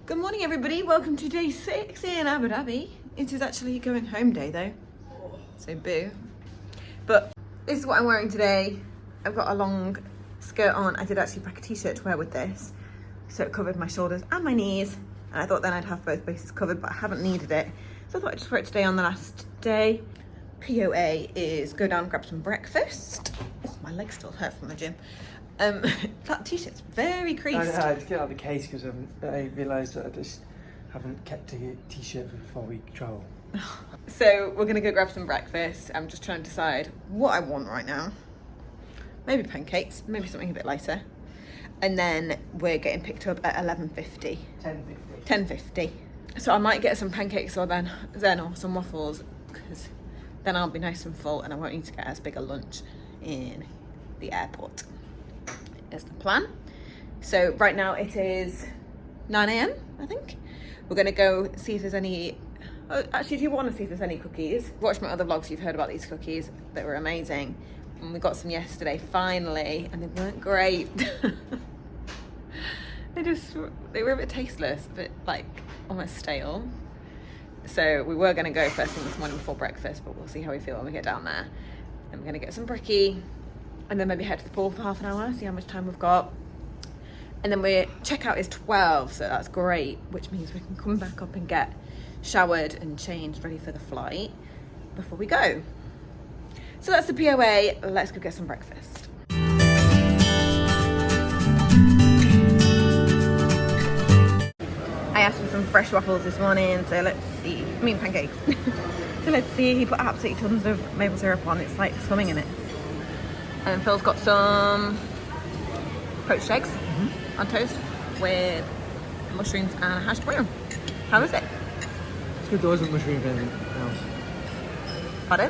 Good morning everybody, welcome to day 6 in Abu Dhabi. It is actually going home day though, so boo. But this is what I'm wearing today. I've got a long skirt on. I did actually pack a t-shirt to wear with this, so it covered my shoulders and my knees, and I thought then I'd have both bases covered, but I haven't needed it. So I thought I'd just wear it today on the last day. POA is go down and grab some breakfast. Oh, my legs still hurt from the gym. That t-shirt's very creased. I had to get out of the case because I realised that I just haven't kept a t-shirt for 4 week travel. So we're gonna go grab some breakfast. I'm just trying to decide what I want right now. Maybe pancakes, maybe something a bit lighter. And then we're getting picked up at 11:50. 10:50. So I might get some pancakes or then or some waffles, because then I'll be nice and full and I won't need to get as big a lunch in the airport. Is the plan. So right now it is 9 AM, I think. We're gonna go see if there's any, actually if you want to see if there's any cookies, watch my other vlogs, you've heard about these cookies. They were amazing. And we got some yesterday, finally, and they weren't great. They were a bit tasteless, a bit like almost stale. So we were gonna go first thing this morning before breakfast, but we'll see how we feel when we get down there. Then we're gonna get some brekkie, and then maybe head to the pool for half an hour, see how much time we've got. And then checkout is 12, so that's great, which means we can come back up and get showered and changed, ready for the flight before we go. So that's the POA, let's go get some breakfast. I asked for some fresh waffles this morning, so let's see, pancakes. So let's see, he put absolutely tons of maple syrup on, it's like swimming in it. And Phil's got some poached eggs on toast with mushrooms and a hash brown. How is it? It's good, there wasn't mushroom in anything else. Pardon?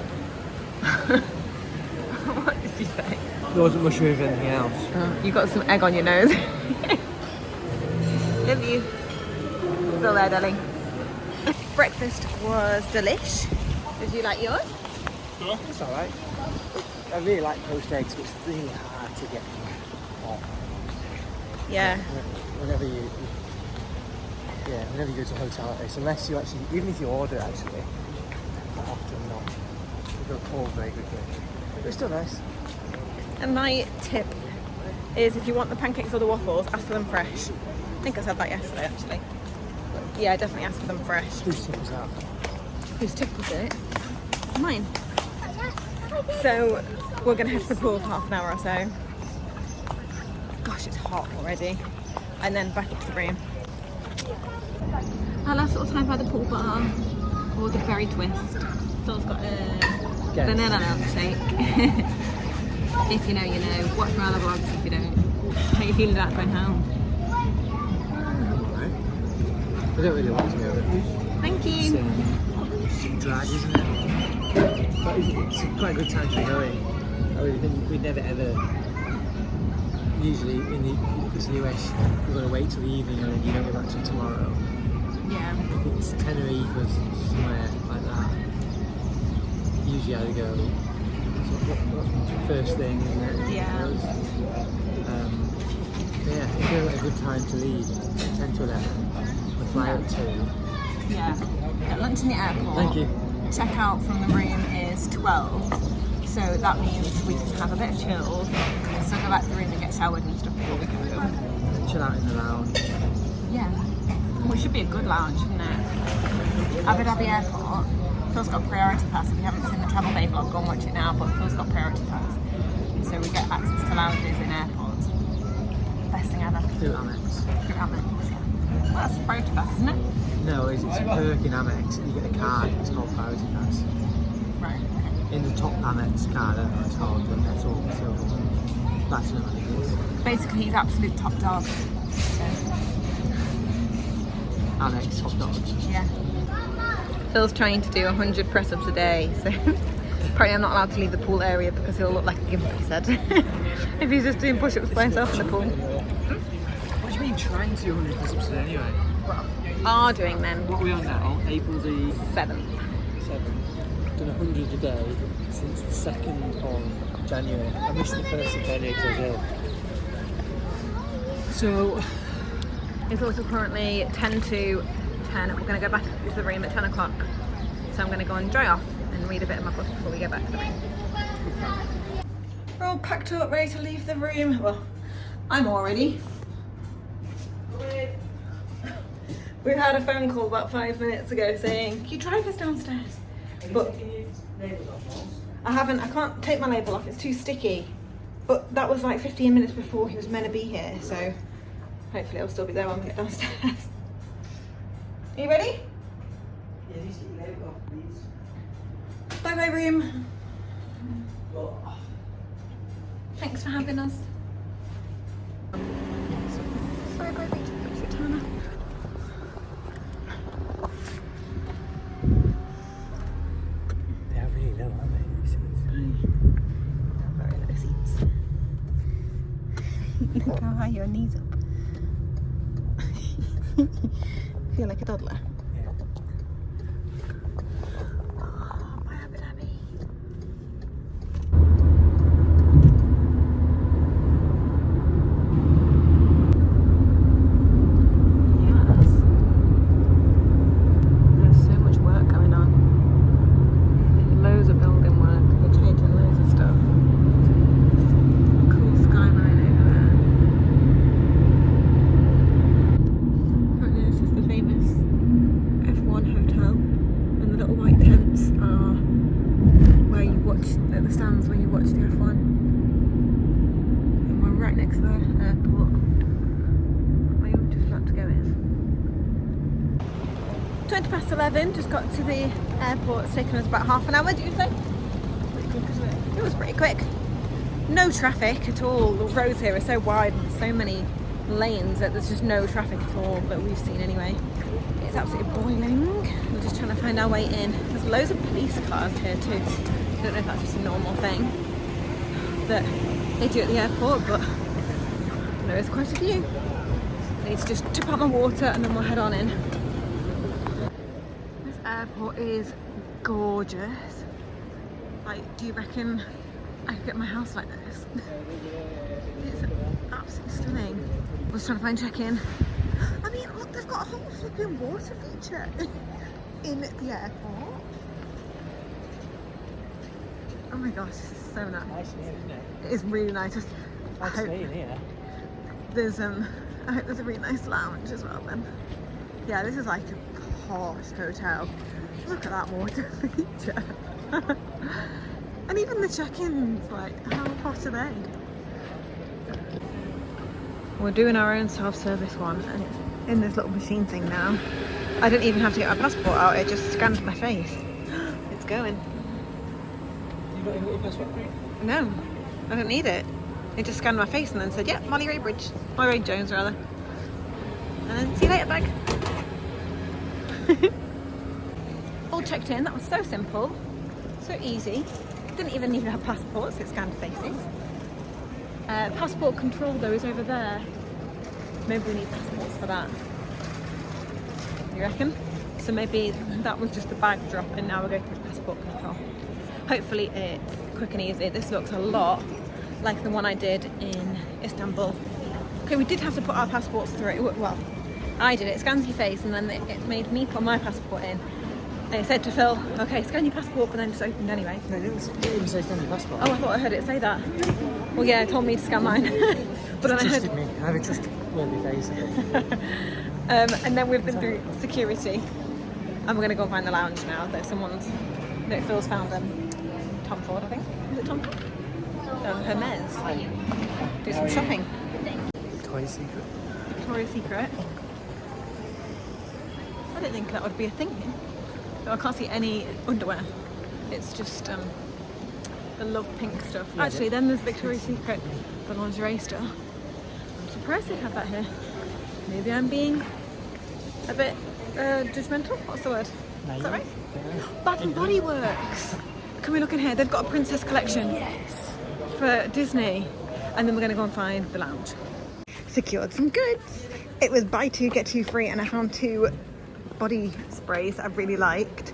What did you say? There wasn't mushroom in anything else. Oh, you got some egg on your nose. Love you. Still there, darling. Breakfast was delish. Did you like yours? Yeah. It's alright. I really like poached eggs, but it's really hard to get hot. Yeah. Whenever you go to a hotel like this, unless you actually, even if you order actually, quite often not. They go cold very quickly. But it's still nice. And my tip is if you want the pancakes or the waffles, ask for them fresh. I think I said that yesterday actually. But yeah, definitely ask for them fresh. Whose tip was that? Whose tip was it? Mine. So we're gonna head to the pool for half an hour or so. Gosh, it's hot already. And then back up to the room. Our last little time by the pool bar, or the berry twist. Phil's got a banana milkshake. If you know, you know. Watch my other vlogs if you don't. How are you feeling about going home? I don't really want to go. Thank you. It's drag, isn't it? But it's quite a good time to be going. I would think we'd never ever. Usually, if it's the US, we're going to wait till the evening and then you don't go back till tomorrow. Yeah. If it's Tenerife or somewhere like that, usually I would go first thing, isn't it? Yeah. Yeah, I feel like a good time to leave, 10 to 11. We fly at 2. Yeah. Get lunch in the airport. Thank you. Check out from the room is 12. So that means we can have a bit of chill, still go back to the room and get showered and stuff before we go. Chill out in the lounge. Yeah. Well, it should be a good lounge, shouldn't it? Abu Dhabi Airport. Phil's got priority pass. If you haven't seen the Travel Day vlog, go and watch it now, but Phil's got priority pass. So we get access to lounges in airports. Best thing ever. Through Amex. Through Amex, yeah. Well, that's priority pass, isn't it? No, it's a perk in Amex. You get a card, it's called priority pass. Right, okay. In the top Amex card, I don't know what it's called, the metal silver one. Platinum, I think it is. Basically, he's absolute top dog. So. Amex top dog. Yeah. Phil's trying to do 100 press-ups a day, so apparently I'm not allowed to leave the pool area because he'll look like a gimp, he said. If he's just doing push-ups by himself in the pool. What do you mean trying to do 100 press-ups a day anyway? Well, are doing then. What are we on now? April the 7th. 7th. Done 100 a day since the 2nd of January. I missed the 1st of January because I was ill. So It's also currently 10 to 10. We're going to go back to the room at 10 o'clock. So I'm going to go and dry off and read a bit of my book before we go back to the room. We're all packed up, ready to leave the room. Well, I'm all ready. We've had a phone call about 5 minutes ago saying, can you drive us downstairs? But I can't take my label off, it's too sticky. But that was like 15 minutes before he was meant to be here, so hopefully I'll still be there when we get downstairs. Are you ready? Yeah, just get your label off, please. Bye bye room. Well, Thanks for having us. Sorry about the Tana. they are really low, aren't they? These seats? Very low seats. Look how high your knees up. Feel like a toddler. Yeah. Oh, bye Abu Dhabi. Yes. There's so much work going on. Loads of building work. They're changing loads of stuff. Cool skyline over there. Apparently this is the famous F1 hotel, and the little white tents are where you watch at the stands when you watch the F1. And we're right next to the airport. My own just about to go in. 20 past 11, just got to the airport. It's taken us about half an hour, did you say? Pretty quick, isn't it? It was pretty quick. No traffic at all. The roads here are so wide and so many lanes that there's just no traffic at all that we've seen anyway. It's absolutely boiling. We're just trying to find our way in. There's loads of police cars here too. I don't know if that's just a normal thing that they do at the airport, but there is quite a few. I need to just tip out my water and then we'll head on in. This airport is gorgeous. Like, do you reckon I could get my house like this? It's absolutely stunning. I was trying to find check-in. I mean, look, they've got a whole flipping water feature in the airport. Oh my gosh, this is so nice. Nice in here, isn't it? It is really nice. Just, I I'd hope stay in here. there's I hope there's a really nice lounge as well then. Yeah, this is like a posh hotel. Look at that water feature. And even the check-ins, like, how hot are they? We're doing our own self-service one, and it's in this little machine thing now. I didn't even have to get my passport out, it just scanned my face. It's going. You got your passport? No, I don't need it. It just scanned my face and then said, yeah, Molly Ray Jones rather. And then see you later, bag. All checked in, that was so simple, so easy. Didn't even need to have passports, it scanned faces. Passport control though is over there. Maybe we need passports for that. You reckon? So maybe that was just the bag drop and now we're going through passport control. Hopefully it's quick and easy. This looks a lot like the one I did in Istanbul. Okay, we did have to put our passports through. Well, I did it. It scans your face and then it made me put my passport in. And it said to Phil, okay, scan your passport, but then just opened anyway. No, it didn't say scan your passport. Oh, I thought I heard it say that. Well, yeah, it told me to scan mine. But then I heard... Trusted me. I have a trustworthy face. and then we've been through security. And we're going to go and find the lounge now. There's someone's... No, Phil's found Tom Ford, I think. Is it Tom Ford? Hermes. Do some shopping. Victoria's Secret. Victoria's Secret. I don't think that would be a thing here. I can't see any underwear. It's just the love pink stuff. Yeah, Actually, then there's Victoria's Secret, the lingerie store. I'm surprised they have that here. Maybe I'm being a bit judgmental. What's the word? Is that right? Bath and Body Works. Can we look in here? They've got a princess collection. Yes. For Disney. And then we're going to go and find the lounge. Secured some goods. It was buy two, get two free, and I found two body sprays that I really liked.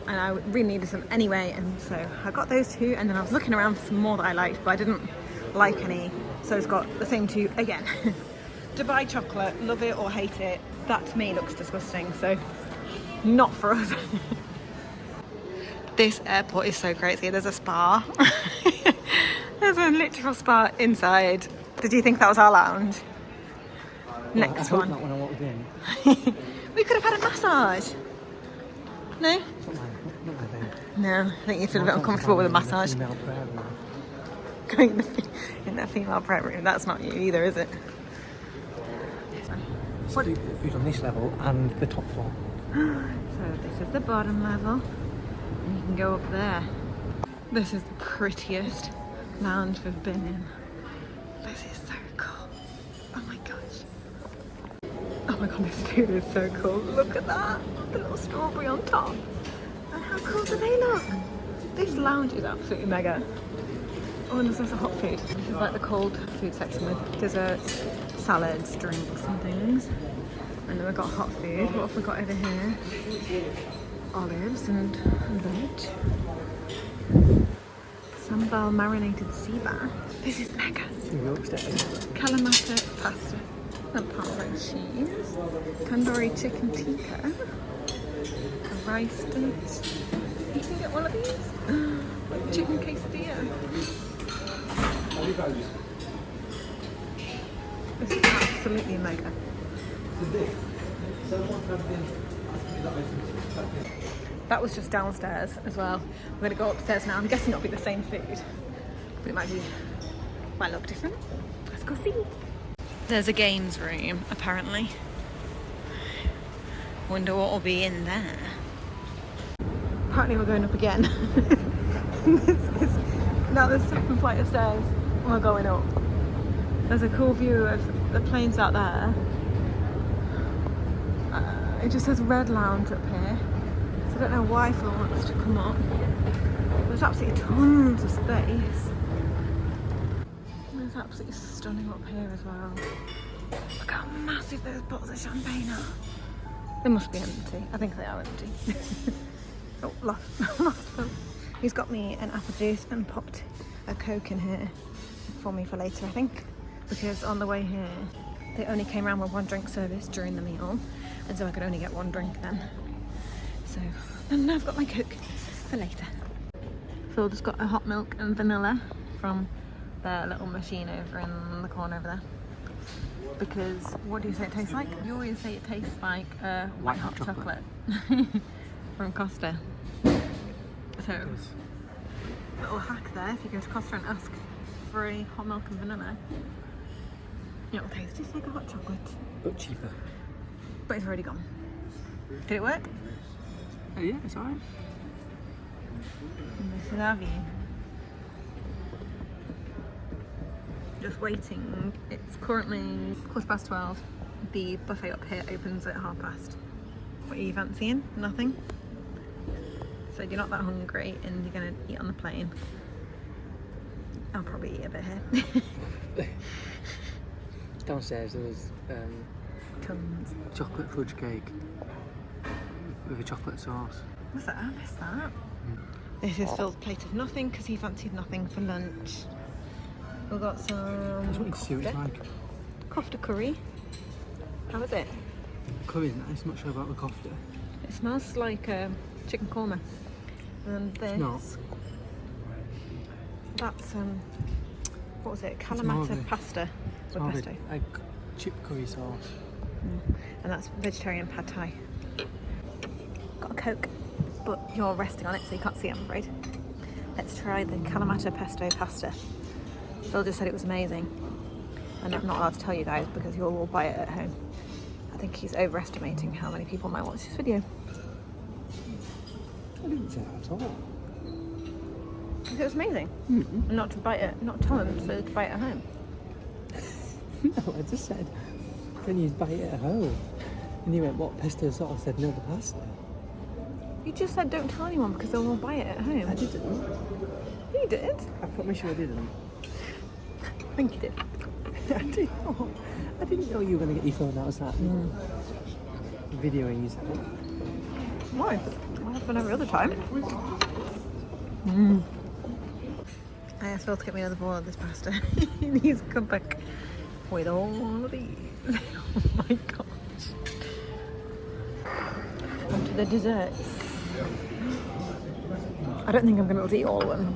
And I really needed some anyway, and so I got those two, and then I was looking around for some more that I liked, but I didn't like any. So I just got the same two again. Dubai chocolate, love it or hate it. That to me looks disgusting, so not for us. This airport is so crazy. There's a spa. There's a literal spa inside. Did you think that was our lounge? Next one. Not when I walked in. We could have had a massage. No? Not my thing. No, I think you feel a bit uncomfortable with a massage. Female prayer room. Going in that female prayer room. That's not you either, is it? What? Food on this level and the top floor. So this is the bottom level, and you can go up there. This is the prettiest lounge we've been in. This is so cool. Oh my gosh. Oh my god, this food is so cool. Look at that. The little strawberry on top. And how cool do they look? This lounge is absolutely mega. Oh, and there's also hot food. This is like the cold food section with desserts, salads, drinks and things. And then we've got hot food. What have we got over here? Olives and veg. Sambal marinated sea bass. This is mega. Kalamata pasta and parmesan cheese. Tandoori chicken tikka. A rice dish. You can get one of these. Chicken quesadilla. This is absolutely mega. That was just downstairs as well. We're going to go upstairs now. I'm guessing it'll be the same food, but it might look different. Let's go see. There's a games room apparently. Wonder what will be in there. Apparently we're going up again. Now there's a second flight of stairs. We're going up. There's a cool view of the planes out there. It just says Red Lounge up here. So I don't know why Phil wants to come up. There's absolutely tons of space. It's absolutely stunning up here as well. Look how massive those bottles of champagne are. They must be empty. I think they are empty. Oh, lost Phil. He's got me an apple juice and popped a Coke in here for me for later, I think. Because on the way here, they only came around with one drink service during the meal. And so I could only get one drink then. So, and now I've got my Coke for later. Phil just got a hot milk and vanilla from their little machine over in the corner over there. Because, what do you say it tastes like? You always say it tastes like white hot chocolate. From Costa. So, little hack there, if you go to Costa and ask for a hot milk and vanilla, it'll taste just like a hot chocolate. But cheaper. But it's already gone. Did it work? Oh yeah, it's alright. This is our view. Just waiting. It's currently 12:15. The buffet up here opens at past. What are you fancying? Nothing? So you're not that hungry and you're going to eat on the plane. I'll probably eat a bit here. Downstairs there was Tons. chocolate fudge cake with a chocolate sauce. What's that? I missed that. This is Phil's plate of nothing because he fancied nothing for lunch. We've got some I just wanted to see what it's like. kofta curry. How is it? Curry's nice, I'm not sure about the kofta. It smells like chicken korma. And this. No. That's what was it? It's more of Kalamata a- pasta It's with more of pesto. a like chip curry sauce. And that's vegetarian pad thai. Got a Coke, but you're resting on it so you can't see it, I'm afraid. Let's try the Kalamata pesto pasta. Phil just said it was amazing. And I'm not allowed to tell you guys because you'll all buy it at home. I think he's overestimating how many people might watch this video. I didn't say that at all. It was amazing. And not to buy it, not tell him, so to buy it at home. No, I just said, can you buy it at home? And you went, what, pesto sauce? I said, no, the pasta. You just said don't tell anyone because they'll all buy it at home. I didn't. You did. I promise you I didn't. I think you did. I didn't know you were going to get your phone out of that. Videoing yourself. Why? Well, that's been every other time. I asked Phil to get me another bowl of this pasta. He's come back with all of these. Oh my gosh. On to the desserts. I don't think I'm going to be able to eat all of them.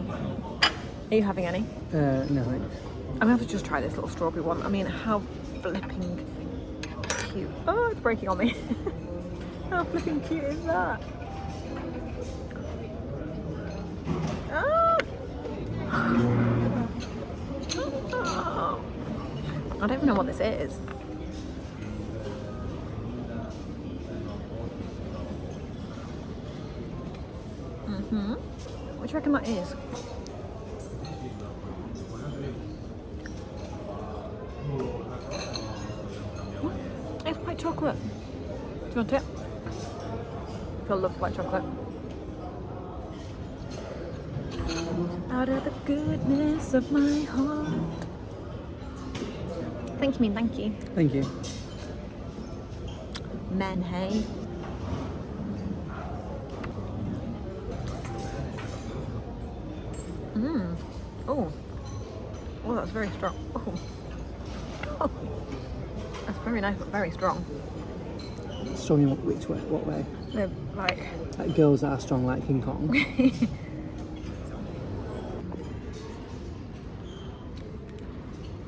Are you having any? No, thanks. I'm going to have to just try this little strawberry one. I mean, how flipping cute. Oh, it's breaking on me. How flipping cute is that? Oh. I don't even know what this is. What do you reckon that is? It's white chocolate. Do you want it? Phil loves white chocolate. Out of the goodness of my heart. Thank you, thank you. Thank you. Man, hey. Oh. Oh, that's very strong. Oh. That's very nice, but very strong. Strong in which way? What way? They're like girls that are strong like King Kong.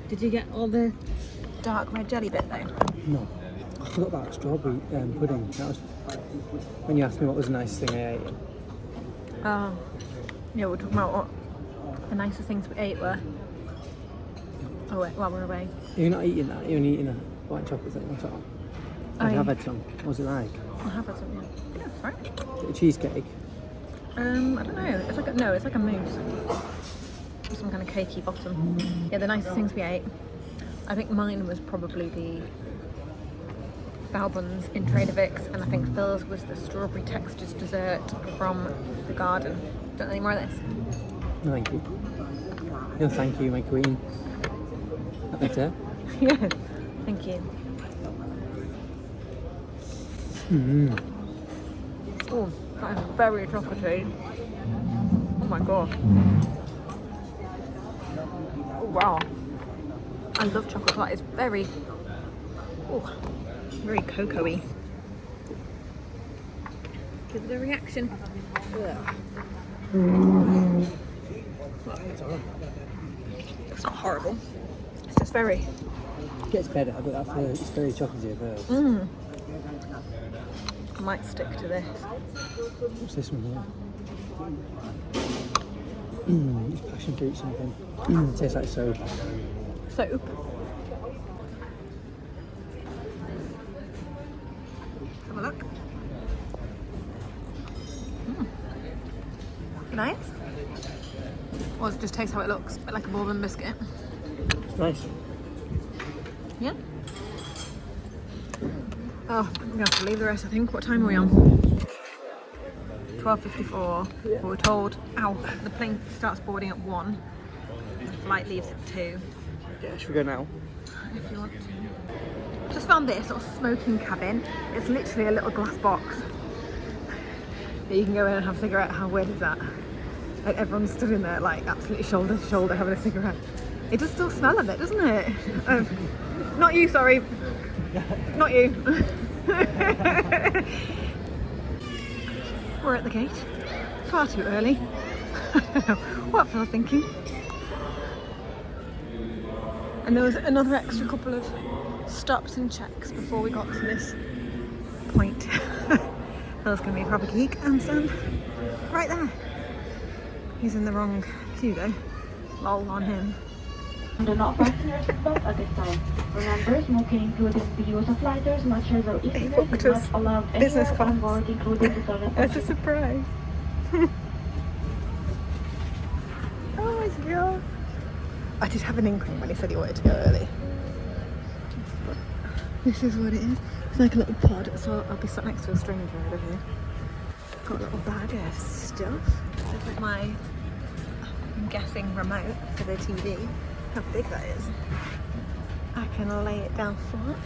Did you get all the dark red jelly bit though? No. I forgot about strawberry pudding. That was when you asked me what was the nicest thing I ate. Yeah, we're talking about what the nicest things we ate were. Oh wait, while we're away. You're not eating that, you're only eating a white chocolate thing on top. I have had some. What's it like? I have had some, yeah. Yeah, it's right. Is it a cheesecake? I don't know. It's like it's like a mousse. With some kind of cakey bottom. Yeah, the nicest things we ate. I think mine was probably the bao buns in Trader Vic's, and I think Phil's was the strawberry textures dessert from the garden. Don't need more of this? No, thank you. No, thank you, my queen. That better? Yeah, thank you. Oh, that is very chocolatey. Oh my god. Oh wow. I love chocolate. That is very, very cocoa-y. Give it a reaction. It's not horrible. It's just very. It gets better, but it's very chocolatey at first. I might stick to this. What's this one here? It's passion fruit something. It tastes like soap. Soap. Have a look. Nice. Or does it just taste how it looks? A bit like a bourbon biscuit. It's nice. Yeah. Oh, I'm gonna have to leave the rest, I think. What time are we on? 12:54. Yeah. We were told, the plane starts boarding at 1. The flight leaves at 2. Yeah, should we go now? If you want to. Just found this little smoking cabin. It's literally a little glass box that you can go in and have a cigarette. How weird is that? Like everyone stood in there like absolutely shoulder to shoulder having a cigarette. It does still smell a bit, doesn't it? Not you, sorry. Not you. We're at the gate. Far too early. I don't know what I was thinking. And there was another extra couple of stops and checks before we got to this point. That was going to be a proper geek and stand right there. He's in the wrong queue though. Lol on him. Do not fasten your seatbelt at this time. Remember, smoking including the use of lighters, matches, or e-cigarettes is not allowed business anywhere class. on board, including the service. That's a surprise. Oh my god. I did have an inkling when he said he wanted to go early. This is what it is. It's like a little pod, so I'll be sat next to a stranger over here. Got a little bag of stuff. This is my, I'm guessing, remote for the TV. How big that is. I can lay it down flat,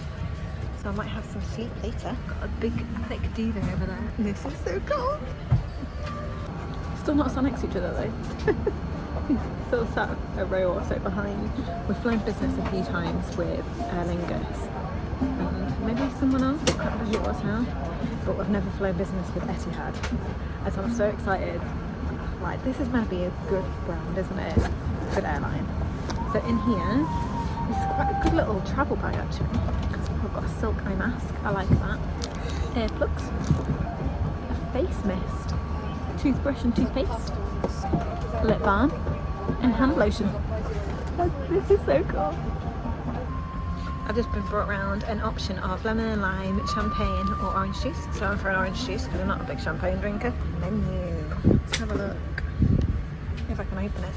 so I might have some sleep later. Got a big thick duvet over there. This is so cool. Still not sat next to each other though. Still sat a row or so behind. We've flown business a few times with Aer Lingus, and maybe someone else, I can't remember who it was now, but we've never flown business with Etihad, and so I'm so excited. Like, this is going to be a good brand, isn't it? Good airline. So in here, this is quite a good little travel bag actually, because I've got a silk eye mask, I like that, earplugs, a face mist, toothbrush and toothpaste, lip balm, and hand lotion. This is so cool. I've just been brought around an option of lemon and lime, champagne or orange juice. So I'm for an orange juice because I'm not a big champagne drinker. Menu. Let's have a look. If I can open it.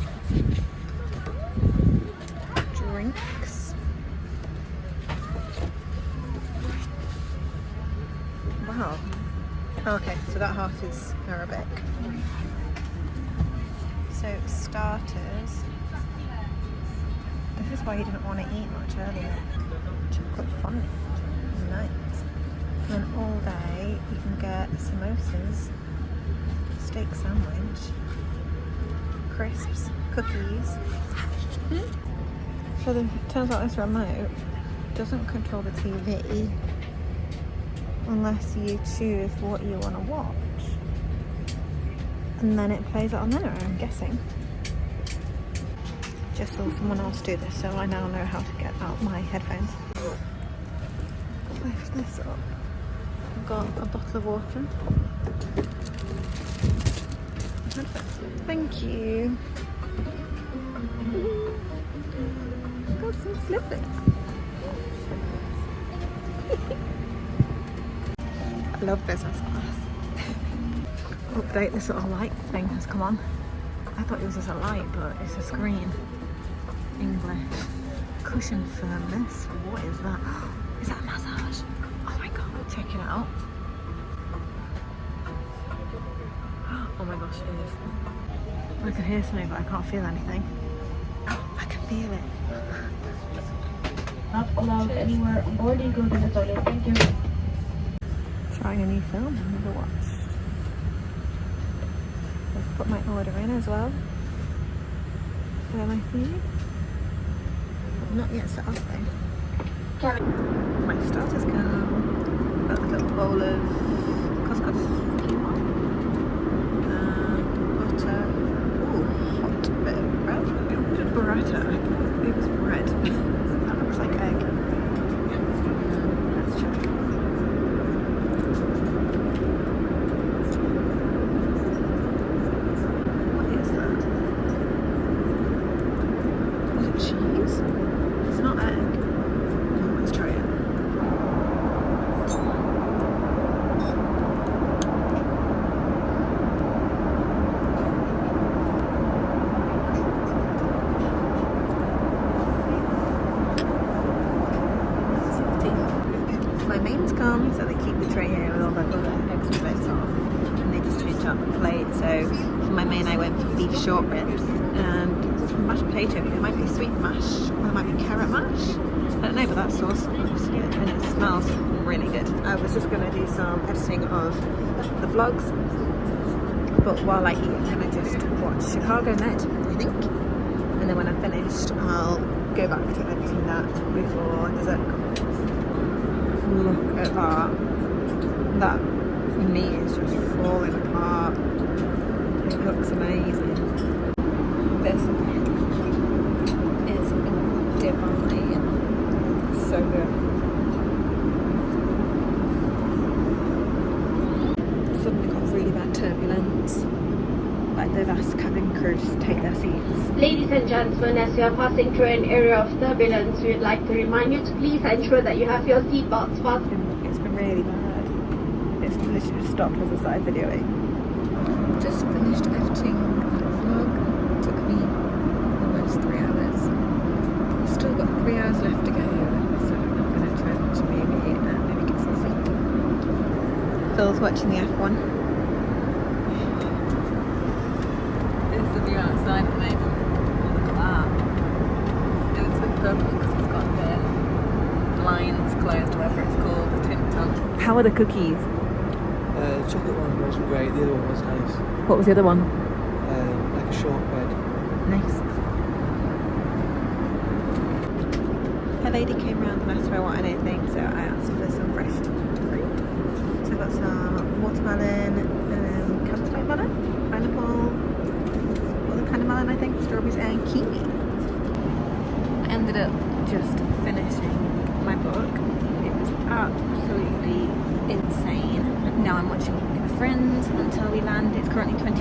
Drinks. Wow. Okay, so that half is Arabic. So starters. This is why you didn't want to eat much earlier. Chocolate fondant. Nice. And all day you can get samosas, steak sandwich, crisps, cookies. So it turns out this remote doesn't control the TV unless you choose what you want to watch. And then it plays it on there, I'm guessing. Just saw someone else do this, so I now know how to get out my headphones. Lift this up. I've got a bottle of water. Thank you. Got some slippers. I love business class. Update, this little light thing has come on. I thought it was just a light, but it's a screen. English. Cushion firmness. What is that? Is that a massage? Oh my god, check it out. Oh my gosh, it is. I can hear something, but I can't feel anything. I can feel it. Not allowed anywhere on board. You go to the toilet. Thank you. Trying a new film I've never watched. I've put my order in as well. Where am I feeling? Not yet set up though. My starters come. Got a little bowl of couscous, quinoa, butter. Ooh, hot bit of bread. Burrata. It was bread. That looks like egg. Let's check. What is that? Is it cheese? It's not egg. Oh, let's try it. My mains come, so they keep the tray here with all the other extra bits off, and they just change out the plate. So for my main I went for beef short ribs and mashed potato. It might be sweet mash, or it might be carrot mash. I don't know, but that sauce looks good and it smells really good. I was just going to do some editing of the vlogs, but while I eat I'm going to just watch Chicago Med, I think. And then when I'm finished I'll go back to editing that before dessert comes. Look at that. That meat is just falling apart. It looks amazing. This is divine. So good. Suddenly got really bad turbulence. Like they've asked cabin crew to take their seats. Ladies and gentlemen, as you are passing through an area of turbulence, we would like to remind you to please ensure that you have your seatbelts fastened. It's been really bad. It's literally just stopped as I started videoing. Just finished editing the vlog. Took me almost 3 hours. Still got 3 hours left to go, so I'm going to try and watch a movie and maybe get some sleep. Phil's watching the F1. There's the view outside at the moment. Look at that. It's a bit purple because it's got the blinds closed, whatever it's called, the tint on. How are the cookies? The chocolate one wasn't great, the other one was nice. What was the other one? Like a shortbread. Nice. Her lady came round and asked if I wanted anything, so I asked for some fresh fruit. So I've got some watermelon, cantalope melon, pineapple, other kind of melon I think, strawberries and kiwi. I ended up just finishing my book. It was absolutely insane. Now I'm watching Friends until we land. It's currently 6:20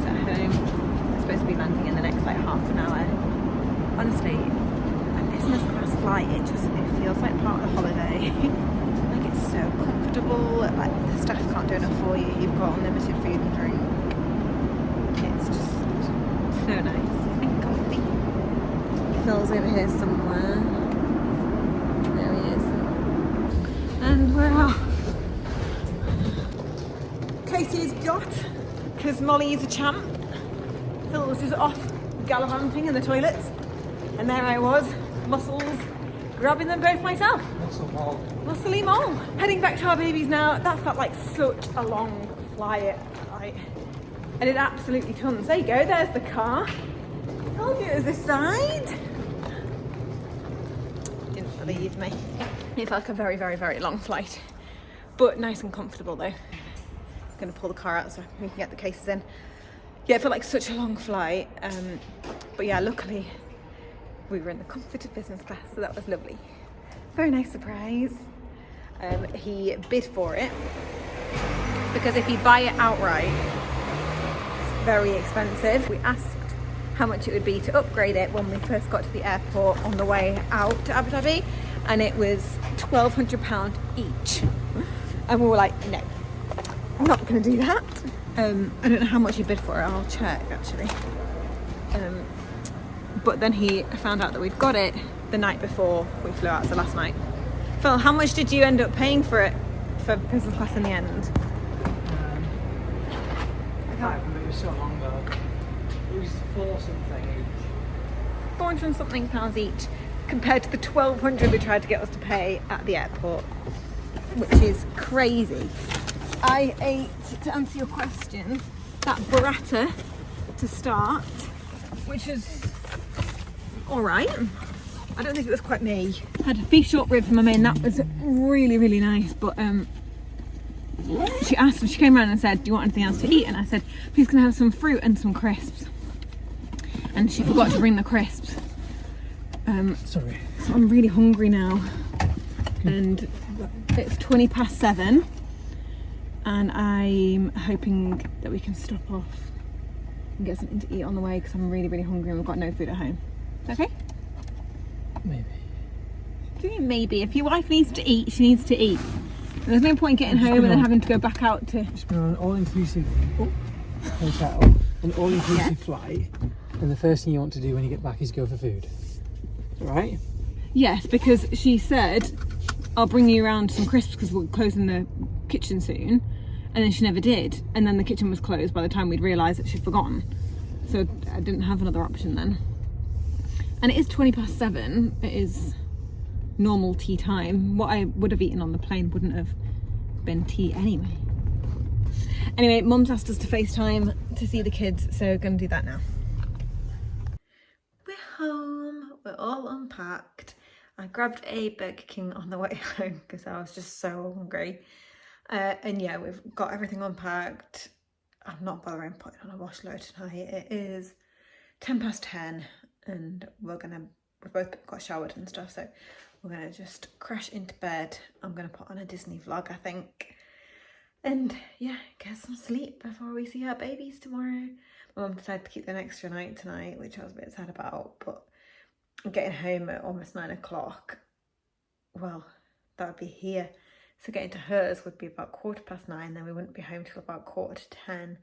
at home. We're supposed to be landing in the next like half an hour. Honestly, a business class flight, it feels like part of the holiday. Like it's so comfortable, like the staff can't do enough for you, you've got unlimited food and drink. It's just so nice and comfy. Phil's over here somewhere. There he is. And we're off. Casey's got, because Molly is a champ. Phil was just off gallivanting in the toilets. And there I was, muscles, grabbing them both myself. Muscly mole. Heading back to our babies now. That felt like such a long flight. I did absolutely tons. There you go, there's the car. Told you it was this side. Didn't believe me. It felt like a very, very, very long flight. But nice and comfortable though. I'm gonna pull the car out so we can get the cases in. Yeah, it felt like such a long flight. But yeah, luckily we were in the comfort of business class, so that was lovely. Very nice surprise. He bid for it because if you buy it outright, it's very expensive. We asked how much it would be to upgrade it when we first got to the airport on the way out to Abu Dhabi, and it was £1,200 each. And we were like, no, I'm not going to do that. I don't know how much he bid for it. I'll check actually. But then he found out that we'd got it the night before we flew out, so last night. Phil, how much did you end up paying for it for business class in the end? I can't remember, it was so long though. It was £4 something each. £400 and something each compared to the £1,200 they tried to get us to pay at the airport, which is crazy. I ate, to answer your question, that burrata to start, which is alright. I don't think it was quite me. I had a beef short rib for my main, that was really, really nice, but she came around and said, do you want anything else to eat? And I said, please can I have some fruit and some crisps? And she forgot to bring the crisps. Sorry. So I'm really hungry now. And it's 7:20 and I'm hoping that we can stop off and get something to eat on the way because I'm really, really hungry and we've got no food at home. Is that okay? Maybe. What do you mean maybe? If your wife needs to eat, she needs to eat. There's no point getting home and then having to go back out to... It's been on an all-inclusive hotel, an all-inclusive flight, and the first thing you want to do when you get back is go for food. Right? Yes, because she said, I'll bring you around some crisps because we're closing the kitchen soon. And then she never did. And then the kitchen was closed by the time we'd realised that she'd forgotten. So I didn't have another option then. And it is 7:20. It is normal tea time. What I would have eaten on the plane wouldn't have been tea anyway. Anyway, Mum's asked us to FaceTime to see the kids, so we're going to do that now. We're home. We're all unpacked. I grabbed a Burger King on the way home because I was just so hungry. And yeah, we've got everything unpacked. I'm not bothering putting on a wash load tonight. It is 10:10 and we've both got showered and stuff, so we're gonna just crash into bed. I'm gonna put on a Disney vlog, I think. And yeah, get some sleep before we see our babies tomorrow. My mum decided to keep an extra night tonight, which I was a bit sad about, but I'm getting home at almost 9 o'clock. Well, that would be here. So getting to hers would be about 9:15, then we wouldn't be home till about 9:45.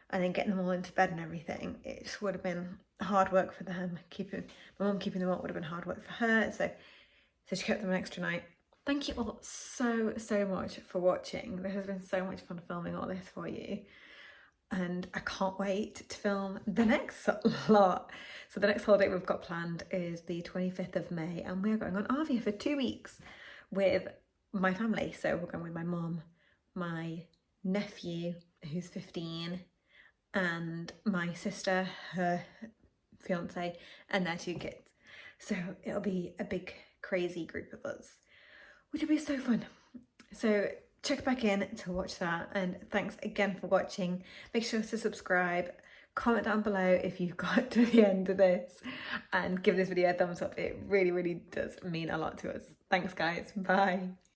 And then getting them all into bed and everything, it just would have been hard work for them. My mum keeping them up would have been hard work for her. So she kept them an extra night. Thank you all so much for watching. This has been so much fun filming all this for you. And I can't wait to film the next lot. So the next holiday we've got planned is the 25th of May and we're going on Arvia for 2 weeks with my family. So we're going with my mum, my nephew who's 15 and my sister, her fiance and their 2 kids. So it'll be a big crazy group of us, which would be so fun. So check back in to watch that, and thanks again for watching. Make sure to subscribe, comment down below if you've got to the end of this, and give this video a thumbs up. It really, really does mean a lot to us. Thanks guys, bye.